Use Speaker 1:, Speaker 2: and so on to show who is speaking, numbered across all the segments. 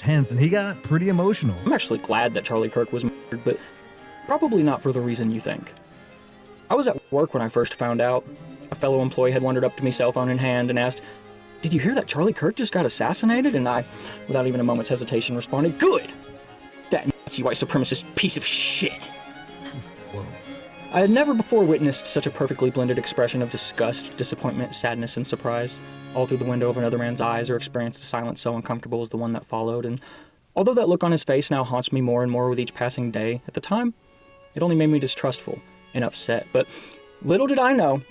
Speaker 1: tense and he got pretty emotional.
Speaker 2: I'm actually glad that Charlie Kirk was murdered, but probably not for the reason you think. I was at work when I first found out. A fellow employee had wandered up to me, cell phone in hand, and asked, "Did you hear that Charlie Kirk just got assassinated?" And I, without even a moment's hesitation, responded, "Good! That Nazi white supremacist piece of shit."
Speaker 1: Whoa.
Speaker 2: I had never before witnessed such a perfectly blended expression of disgust, disappointment, sadness, and surprise, all through the window of another man's eyes, or experienced a silence so uncomfortable as the one that followed. And although that look on his face now haunts me more and more with each passing day, at the time, it only made me distrustful and upset. But little did I know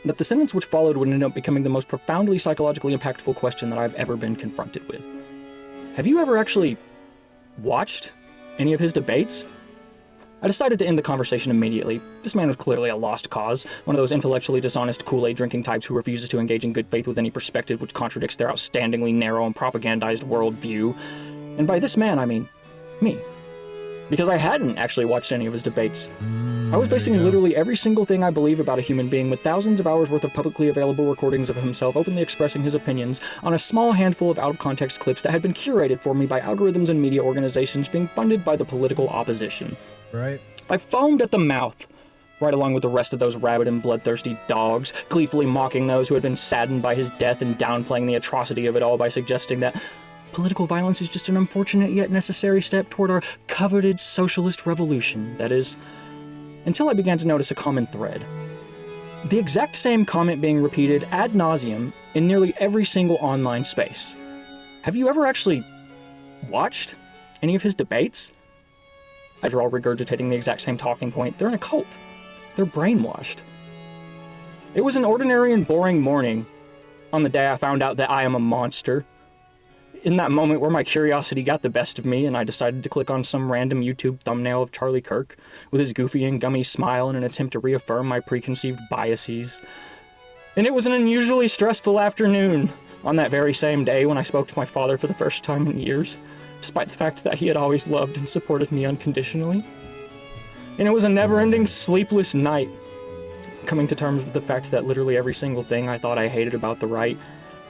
Speaker 2: that the sentence which followed would end up becoming the most profoundly psychologically impactful question that I've ever been confronted with. Have you ever actually watched any of his debates? I decided to end the conversation immediately. This man was clearly a lost cause, one of those intellectually dishonest Kool-Aid drinking types who refuses to engage in good faith with any perspective which contradicts their outstandingly narrow and propagandized worldview. And by this man, I mean me. Because I hadn't actually watched any of his debates. I was basing literally every single thing I believe about a human being with thousands of hours worth of publicly available recordings of himself openly expressing his opinions on a small handful of out-of-context clips that had been curated for me by algorithms and media organizations being funded by the political opposition.
Speaker 1: Right.
Speaker 2: I foamed at the mouth, right along with the rest of those rabid and bloodthirsty dogs, gleefully mocking those who had been saddened by his death and downplaying the atrocity of it all by suggesting that political violence is just an unfortunate yet necessary step toward our coveted socialist revolution. That is, until I began to notice a common thread. The exact same comment being repeated ad nauseum in nearly every single online space. Have you ever actually watched any of his debates? As you're all regurgitating the exact same talking point, they're in a cult. They're brainwashed. It was an ordinary and boring morning on the day I found out that I am a monster. In that moment where my curiosity got the best of me and I decided to click on some random YouTube thumbnail of Charlie Kirk with his goofy and gummy smile in an attempt to reaffirm my preconceived biases. And it was an unusually stressful afternoon on that very same day when I spoke to my father for the first time in years, despite the fact that he had always loved and supported me unconditionally. And it was a never-ending sleepless night, coming to terms with the fact that literally every single thing I thought I hated about the right,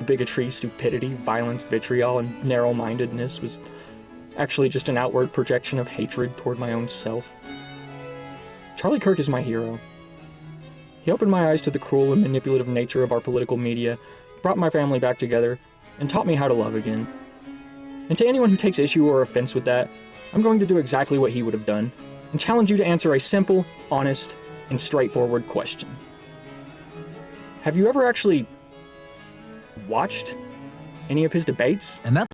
Speaker 2: bigotry, stupidity, violence, vitriol, and narrow-mindedness was actually just an outward projection of hatred toward my own self. Charlie Kirk is my hero. He opened my eyes to the cruel and manipulative nature of our political media, brought my family back together, and taught me how to love again. And to anyone who takes issue or offense with that, I'm going to do exactly what he would have done, and challenge you to answer a simple, honest, and straightforward question. Have you ever actually watched any of his debates?
Speaker 1: And that's